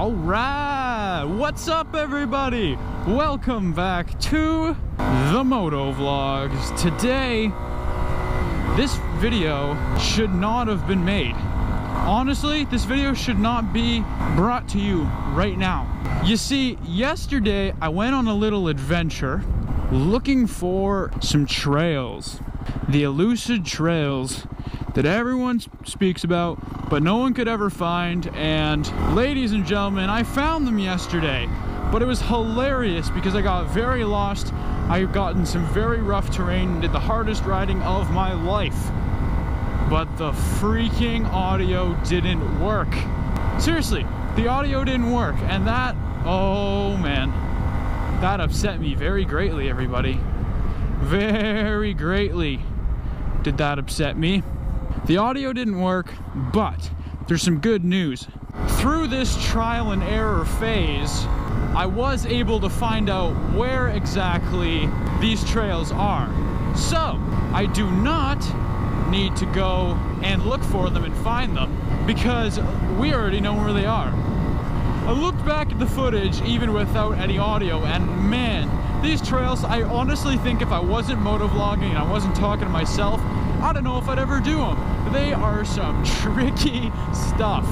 Alright, what's up everybody? Welcome back to the Moto Vlogs. Today, this video should not have been made. Honestly, this video should not be brought to you right now. You see, yesterday I went on a little adventure looking for some trails. The elusive trails that everyone speaks about, but no one could ever find. And ladies and gentlemen, I found them yesterday, but it was hilarious because I got very lost. I've gotten some very rough terrain and did the hardest riding of my life, but the freaking audio didn't work. Seriously, the audio didn't work, and that, oh man, that upset me very greatly, everybody. Very greatly did that upset me. The audio didn't work, but there's some good news. Through this trial and error phase, I was able to find out where exactly these trails are. So, I do not need to go and look for them and find them because we already know where they are. I looked back at the footage even without any audio, and man, these trails, I honestly think if I wasn't motovlogging and I wasn't talking to myself, I don't know if I'd ever do them. They are some tricky stuff.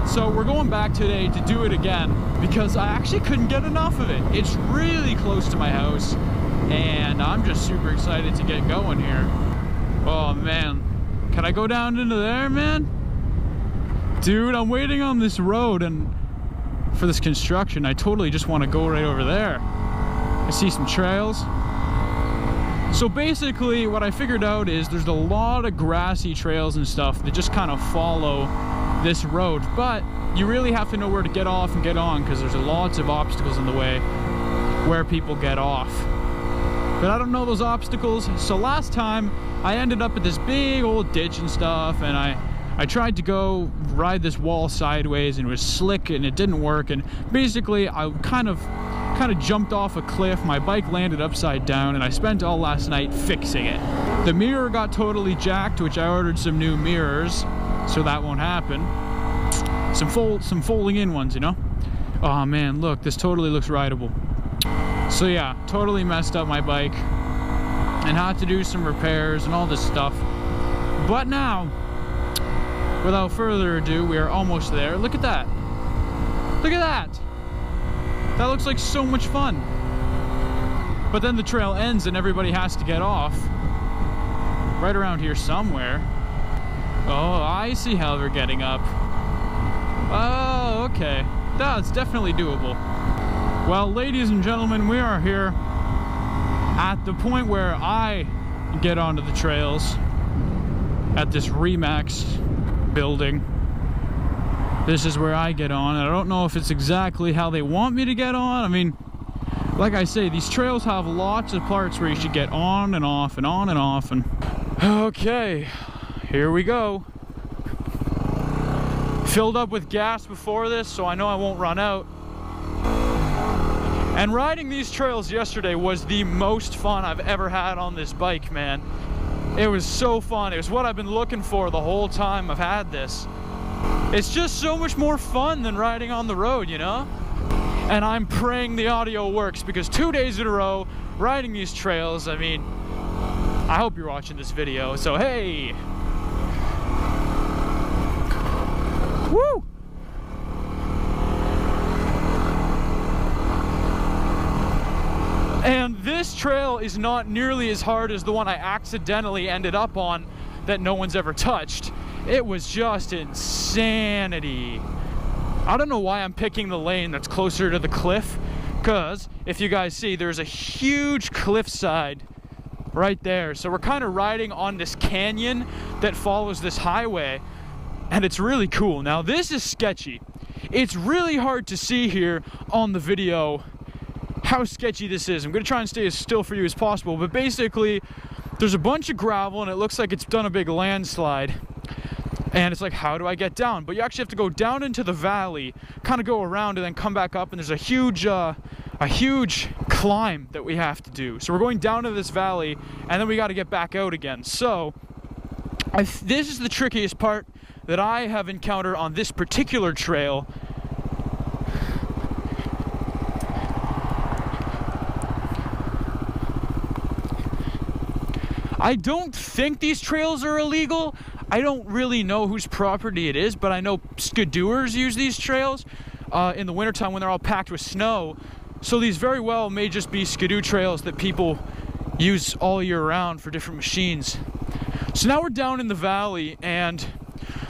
So we're going back today to do it again because I actually couldn't get enough of it. It's really close to my house and I'm just super excited to get going here. Oh man, can I go down into there, man? Dude, I'm waiting on this road and for this construction, I totally just want to go right over there. I see some trails. So basically what I figured out is there's a lot of grassy trails and stuff that just kind of follow this road, but you really have to know where to get off and get on because there's lots of obstacles in the way where people get off. But I don't know those obstacles, so last time I ended up at this big old ditch and stuff, and I tried to go ride this wall sideways and it was slick and it didn't work, and basically I kind of jumped off a cliff. My bike landed upside down and I spent all last night fixing it. The mirror got totally jacked, which I ordered some new mirrors, so that won't happen. Some folding in ones, you know? Oh man, look, this totally looks rideable. So yeah, totally messed up my bike and had to do some repairs and all this stuff. But now, without further ado, we are almost there. Look at that. Look at that. That looks like so much fun. But then the trail ends and everybody has to get off. Right around here somewhere. Oh, I see how they're getting up. Oh, okay. That's definitely doable. Well, ladies and gentlemen, we are here at the point where I get onto the trails at this Remax building. This is where I get on. I don't know if it's exactly how they want me to get on. I mean, like I say, these trails have lots of parts where you should get on and off and on and off. And okay, here we go. Filled up with gas before this, so I know I won't run out. And riding these trails yesterday was the most fun I've ever had on this bike, man. It was so fun. It was what I've been looking for the whole time I've had this. It's just so much more fun than riding on the road, you know? And I'm praying the audio works because 2 days in a row riding these trails, I mean, I hope you're watching this video, so hey! Woo! And this trail is not nearly as hard as the one I accidentally ended up on that no one's ever touched. It was just insanity. I don't know why I'm picking the lane that's closer to the cliff, because if you guys see, there's a huge cliffside right there. So we're kind of riding on this canyon that follows this highway, and it's really cool. Now this is sketchy. It's really hard to see here on the video how sketchy this is. I'm gonna try and stay as still for you as possible, but basically there's a bunch of gravel and it looks like it's done a big landslide. And it's like, how do I get down? But you actually have to go down into the valley, kind of go around and then come back up, and there's a huge climb that we have to do. So we're going down to this valley and then we got to get back out again. So this is the trickiest part that I have encountered on this particular trail. I don't think these trails are illegal. I don't really know whose property it is, but I know skidooers use these trails in the wintertime when they're all packed with snow. So these very well may just be skidoo trails that people use all year round for different machines. So now we're down in the valley, and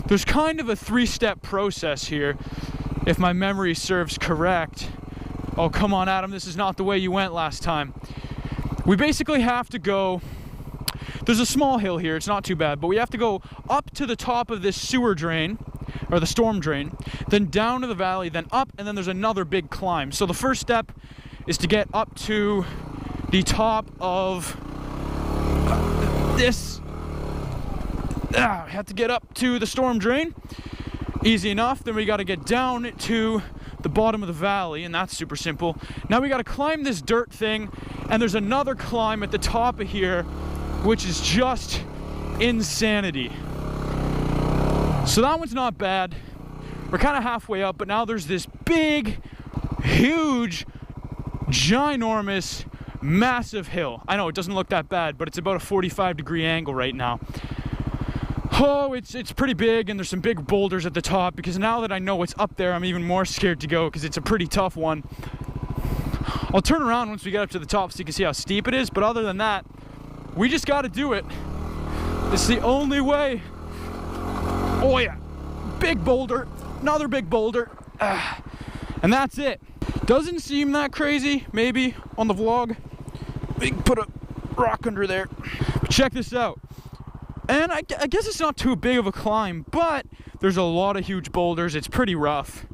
there's kind of a three-step process here, if my memory serves correct. Oh, come on, Adam, this is not the way you went last time. We basically have to go, there's a small hill here, it's not too bad, but we have to go up to the top of this sewer drain, or the storm drain, then down to the valley, then up, and then there's another big climb. So the first step is to get up to the top of this. We have to get up to the storm drain. Easy enough. Then we got to get down to the bottom of the valley, and that's super simple. Now we got to climb this dirt thing, and there's another climb at the top of here, which is just insanity. So that one's not bad. We're kind of halfway up, but now there's this big, huge, ginormous, massive hill. I know it doesn't look that bad, but it's about a 45-degree angle right now. Oh, it's pretty big, and there's some big boulders at the top, because now that I know what's up there, I'm even more scared to go, because it's a pretty tough one. I'll turn around once we get up to the top so you can see how steep it is, but other than that, we just got to do it. This is the only way. Oh yeah, big boulder, another big boulder, and that's it. Doesn't seem that crazy, maybe, on the vlog. We can put a rock under there. But check this out. And I guess it's not too big of a climb, but there's a lot of huge boulders. It's pretty rough.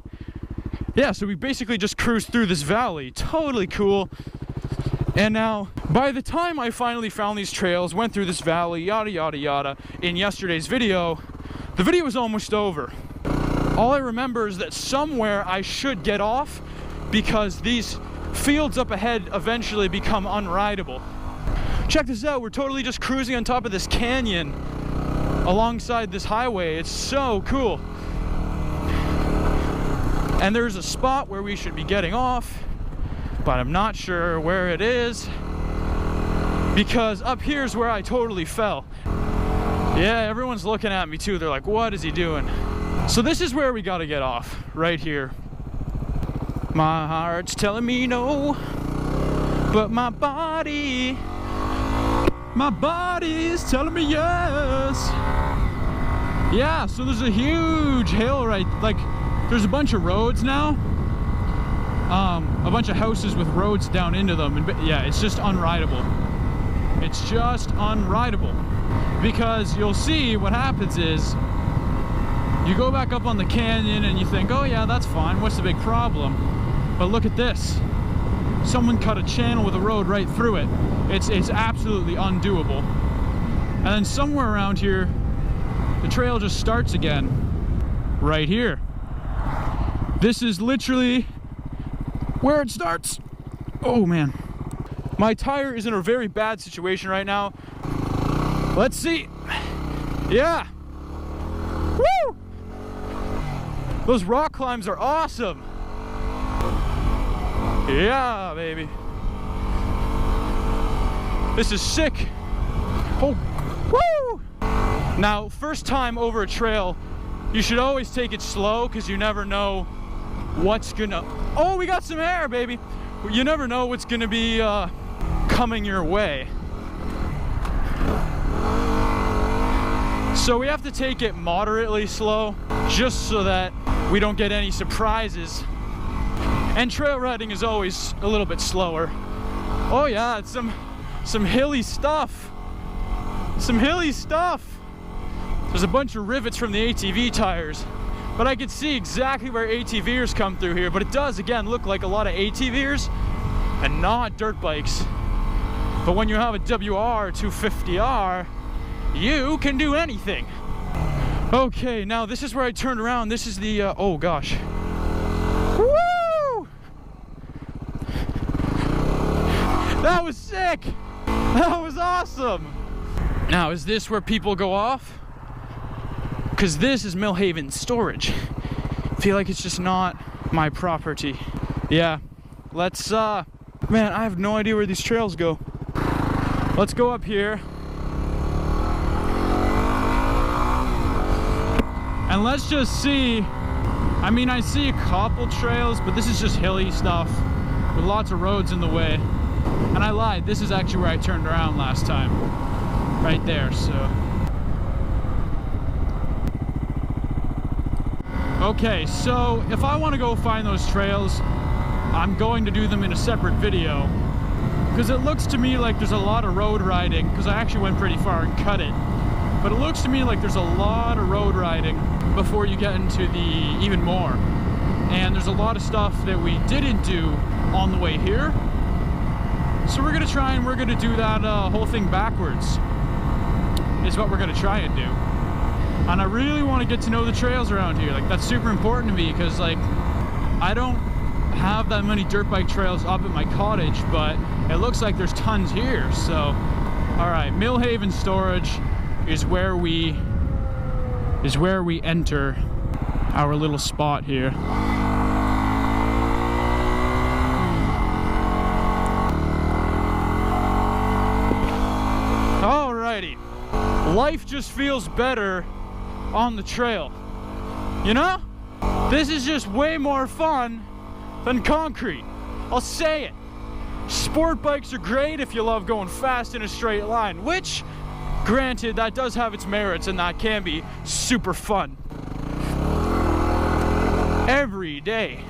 Yeah, so we basically just cruised through this valley. Totally cool. And now, by the time I finally found these trails, went through this valley, yada, yada, yada, in yesterday's video, the video was almost over. All I remember is that somewhere I should get off, because these fields up ahead eventually become unrideable. Check this out, we're totally just cruising on top of this canyon alongside this highway. It's so cool. And there's a spot where we should be getting off, but I'm not sure where it is, because up here's where I totally fell. Yeah, everyone's looking at me too. They're like, what is he doing? So this is where we gotta get off, right here. My heart's telling me no, but my body's telling me yes. Yeah, so there's a huge hill, right? Like, there's a bunch of roads now. A bunch of houses with roads down into them. And yeah, it's just unrideable. It's just unrideable. Because you'll see what happens is, you go back up on the canyon and you think, oh yeah, that's fine, what's the big problem? But look at this. Someone cut a channel with a road right through it. It's absolutely undoable. And then somewhere around here, the trail just starts again. Right here. This is literally where it starts. Oh man. My tire is in a very bad situation right now. Let's see. Yeah. Woo! Those rock climbs are awesome. Yeah, baby. This is sick. Oh, woo! Now, first time over a trail, you should always take it slow, because you never know what's gonna... Oh, we got some air, baby. You never know what's gonna be coming your way. So we have to take it moderately slow, just so that we don't get any surprises. And trail riding is always a little bit slower. Oh yeah, it's some hilly stuff. Some hilly stuff. There's a bunch of rivets from the ATV tires, but I can see exactly where ATVers come through here. But it does, again, look like a lot of ATVers and not dirt bikes. But when you have a WR250R, you can do anything. Okay, now this is where I turned around. This is the, oh gosh. Woo! That was sick! That was awesome! Now, is this where people go off? Because this is Millhaven storage. I feel like it's just not my property. Yeah, let's, man, I have no idea where these trails go. Let's go up here. And let's just see. I mean, I see a couple trails, but this is just hilly stuff with lots of roads in the way. And I lied, this is actually where I turned around last time. Right there, so. Okay, so if I want to go find those trails, I'm going to do them in a separate video. Because it looks to me like there's a lot of road riding, because I actually went pretty far and cut it. But it looks to me like there's a lot of road riding before you get into the even more. And there's a lot of stuff that we didn't do on the way here. So we're gonna try and we're gonna do that whole thing backwards, is what we're gonna try and do. And I really want to get to know the trails around here. Like, that's super important to me, because like, I don't have that many dirt bike trails up at my cottage, but it looks like there's tons here. So, all right, Millhaven Storage is where we enter our little spot here. Alrighty, life just feels better on the trail. You know, this is just way more fun than concrete. I'll say it. Sport bikes are great if you love going fast in a straight line, which, granted, that does have its merits and that can be super fun. Every day.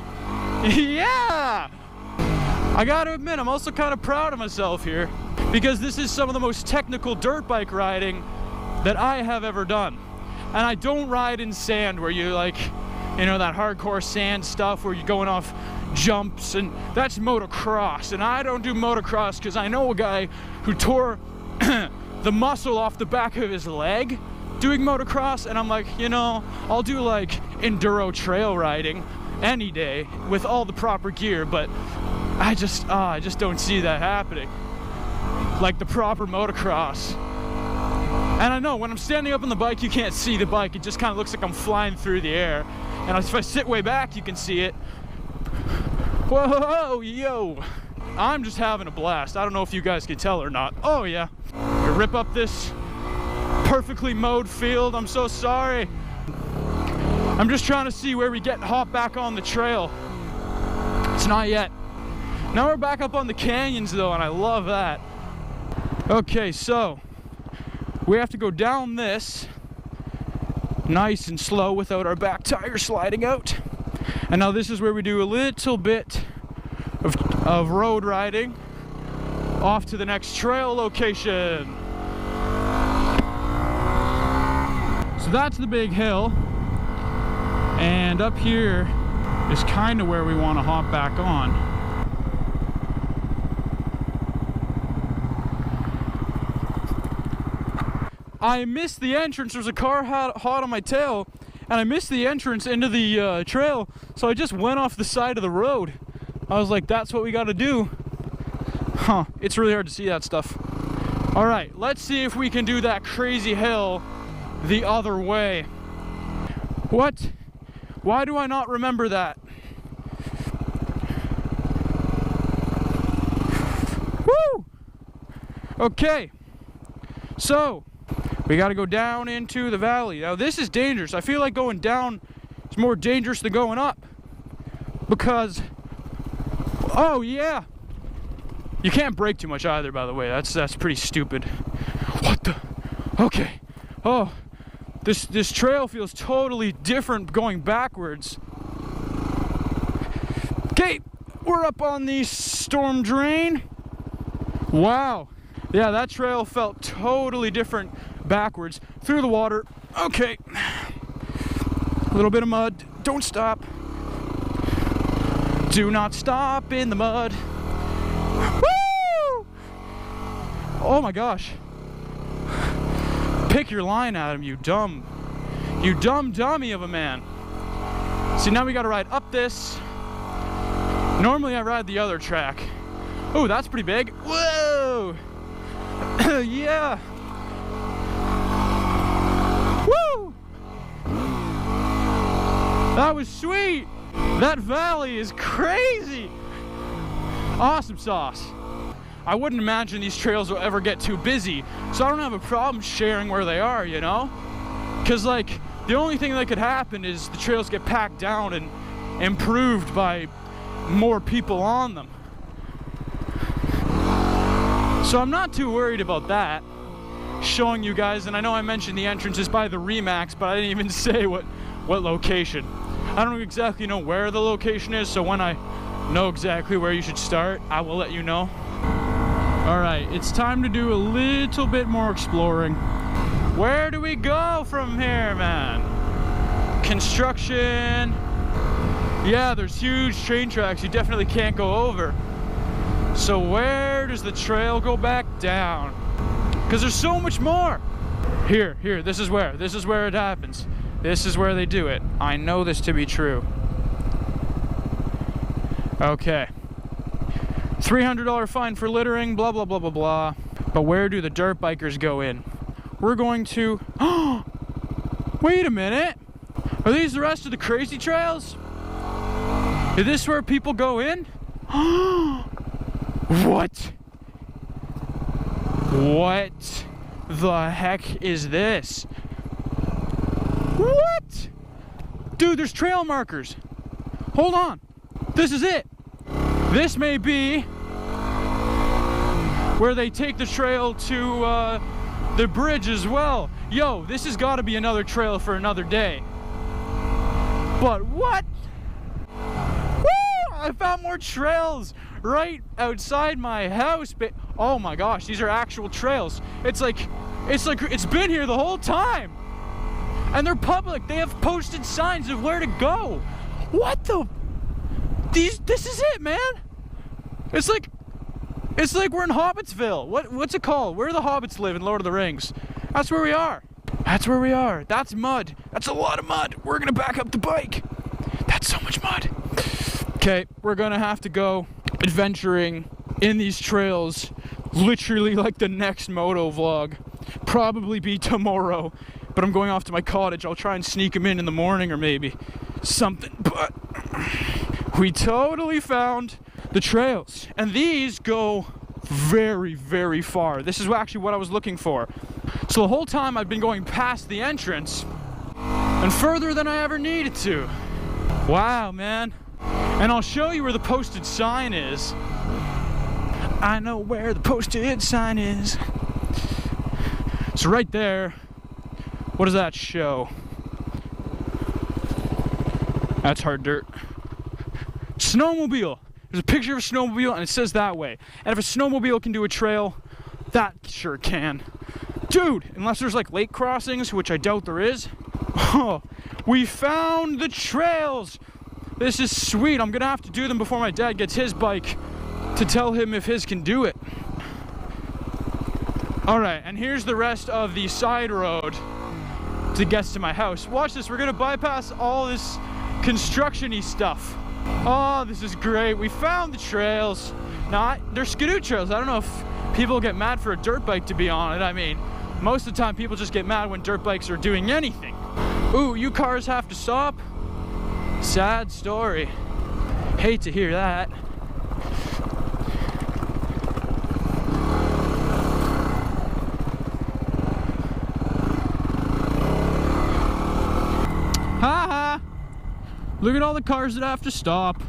Yeah! I gotta admit, I'm also kind of proud of myself here, because this is some of the most technical dirt bike riding that I have ever done. And I don't ride in sand where you like, you know, that hardcore sand stuff where you're going off jumps, and that's motocross. And I don't do motocross because I know a guy who tore the muscle off the back of his leg doing motocross, and I'm like, you know, I'll do like enduro trail riding any day with all the proper gear, but I just don't see that happening. Like the proper motocross. And I know when I'm standing up on the bike, you can't see the bike. It just kind of looks like I'm flying through the air. And if I sit way back, you can see it. Whoa, yo. I'm just having a blast. I don't know if you guys can tell or not. Oh yeah. I rip up this perfectly mowed field. I'm so sorry. I'm just trying to see where we get hop back on the trail. It's not yet. Now we're back up on the canyons though, and I love that. Okay, so we have to go down this nice and slow without our back tire sliding out. And now this is where we do a little bit of road riding off to the next trail location. So that's the big hill, and up here is kind of where we want to hop back on. I missed the entrance. There's a car hot on my tail, and I missed the entrance into the trail, so I just went off the side of the road. I was like, that's what we got to do. Huh, it's really hard to see that stuff. All right, let's see if we can do that crazy hill the other way. What? Why do I not remember that? Woo! Okay, so we got to go down into the valley. Now this is dangerous. I feel like going down is more dangerous than going up, because, oh yeah, you can't brake too much either, by the way. That's pretty stupid. What the? Okay. Oh, this trail feels totally different going backwards. Okay, we're up on the storm drain. Wow. Yeah, that trail felt totally different backwards through the water. Okay, a little bit of mud. Don't stop. Do not stop in the mud. Woo! Oh my gosh. Pick your line, Adam, you dumb dummy of a man. See, now we gotta ride up this. Normally I ride the other track. Oh, that's pretty big. Whoa! Yeah. Woo! That was sweet. That valley is crazy. Awesome sauce. I wouldn't imagine these trails will ever get too busy, so I don't have a problem sharing where they are, you know? Because like, the only thing that could happen is the trails get packed down and improved by more people on them. So I'm not too worried about that. Showing you guys, and I know I mentioned the entrance is by the Remax, but I didn't even say what location. I don't exactly know where the location is, so when I know exactly where you should start, I will let you know. Alright, it's time to do a little bit more exploring. Where do we go from here, man? Construction. Yeah, there's huge train tracks you definitely can't go over. So where does the trail go back down? Because there's so much more. Here, this is where it happens. This is where they do it. I know this to be true. Okay. $300 fine for littering, blah, blah, blah, blah, blah. But where do the dirt bikers go in? We're going to... Wait a minute. Are these the rest of the crazy trails? Is this where people go in? What? What the heck is this? What? Dude, there's trail markers. Hold on. This is it. This may be where they take the trail to the bridge as well. Yo, this has got to be another trail for another day. But what? Woo! I found more trails right outside my house. Oh my gosh, these are actual trails. It's like it's been here the whole time. And they're public. They have posted signs of where to go. What the? This is it, man. It's like we're in Hobbitsville. What's it called? Where the hobbits live in Lord of the Rings. That's where we are. That's where we are. That's mud. That's a lot of mud. We're gonna back up the bike. That's so much mud. Okay, we're gonna have to go adventuring in these trails literally like the next moto vlog. Probably be tomorrow, but I'm going off to my cottage. I'll try and sneak them in the morning or maybe something, but we totally found the trails, and these go very, very far. This is actually what I was looking for. So the whole time I've been going past the entrance and further than I ever needed to. Wow, man. And I'll show you where the posted sign is. I know where the posted sign is. So right there, what does that show? That's hard dirt. Snowmobile. There's a picture of a snowmobile and it says that way. And if a snowmobile can do a trail, that sure can. Dude, unless there's like lake crossings, which I doubt there is. Oh, we found the trails. This is sweet. I'm gonna have to do them before my dad gets his bike to tell him if his can do it. All right, and here's the rest of the side road to get to my house. Watch this, we're gonna bypass all this construction-y stuff. Oh, this is great. We found the trails. Now, they're skidoo trails. I don't know if people get mad for a dirt bike to be on it. I mean, most of the time people just get mad when dirt bikes are doing anything. Ooh, you cars have to stop? Sad story. Hate to hear that. Ha ha! Look at all the cars that have to stop.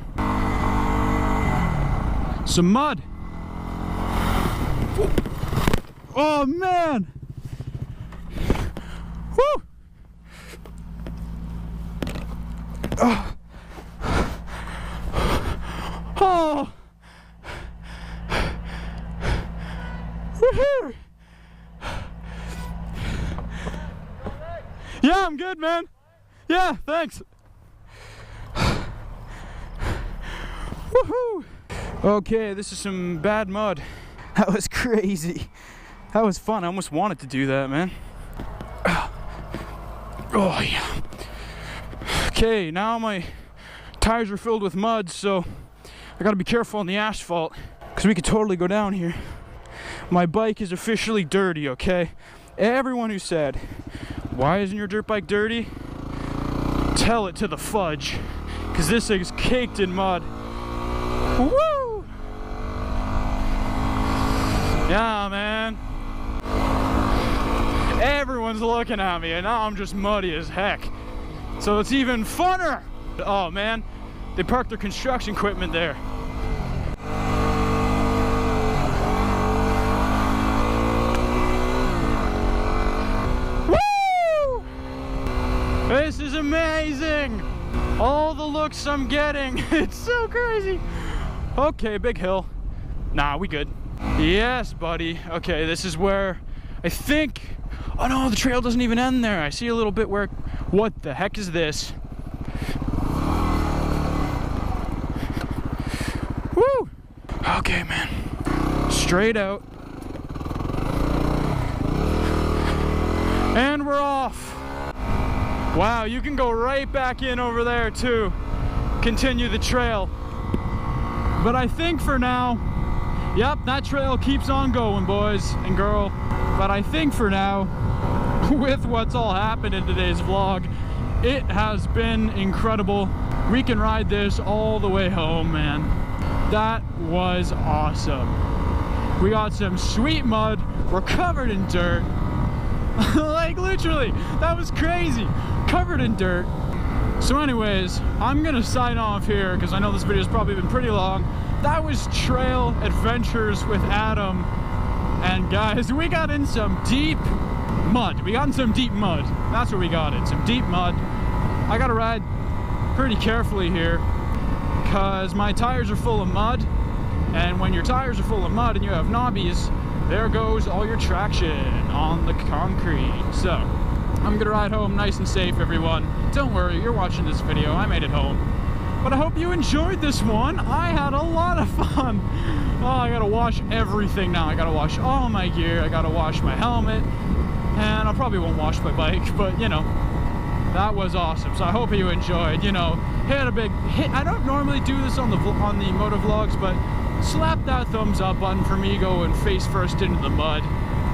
Some mud. Oh man! Woo! Oh! Oh! Woohoo! Yeah, I'm good, man. Yeah, thanks. Woohoo! Okay, this is some bad mud. That was crazy. That was fun. I almost wanted to do that, man. Oh, yeah. Okay, now my tires are filled with mud, so I gotta be careful on the asphalt because we could totally go down here. My bike is officially dirty, okay? Everyone who said, why isn't your dirt bike dirty? Tell it to the fudge, because this thing is caked in mud. Woo! Yeah, man. Everyone's looking at me, and now I'm just muddy as heck. So it's even funner. Oh man, they parked their construction equipment there. Woo! This is amazing. All the looks I'm getting. It's so crazy. Okay, big hill. Nah, we good. Yes, buddy. Okay, this is where I think... Oh no, the trail doesn't even end there. I see a little bit where... What the heck is this? Woo! Okay, man. Straight out. And we're off. Wow, you can go right back in over there too. Continue the trail. But I think for now, yep, that trail keeps on going, boys and girl. But I think for now, with what's all happened in today's vlog, it has been incredible. We can ride this all the way home, man. That was awesome. We got some sweet mud. We're covered in dirt. Like literally, that was crazy. Covered in dirt. So anyways, I'm gonna sign off here because I know this video's probably been pretty long. That was Trail Adventures with Adam. And guys, we got in some deep mud. We got in some deep mud. That's what we got in, some deep mud. I gotta ride pretty carefully here because my tires are full of mud. And when your tires are full of mud and you have knobbies, there goes all your traction on the concrete. So, I'm gonna ride home nice and safe, everyone. Don't worry, you're watching this video. I made it home. But I hope you enjoyed this one. I had a lot of fun. Oh, I gotta wash everything now. I gotta wash all my gear. I gotta wash my helmet. And I probably won't wash my bike, but you know, that was awesome. So I hope you enjoyed. You know, hit a big hit. I don't normally do this on the moto vlogs, but slap that thumbs up button for me going face first into the mud,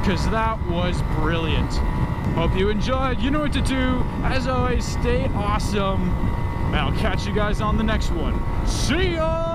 because that was brilliant. Hope you enjoyed. You know what to do. As always, stay awesome. And I'll catch you guys on the next one. See ya!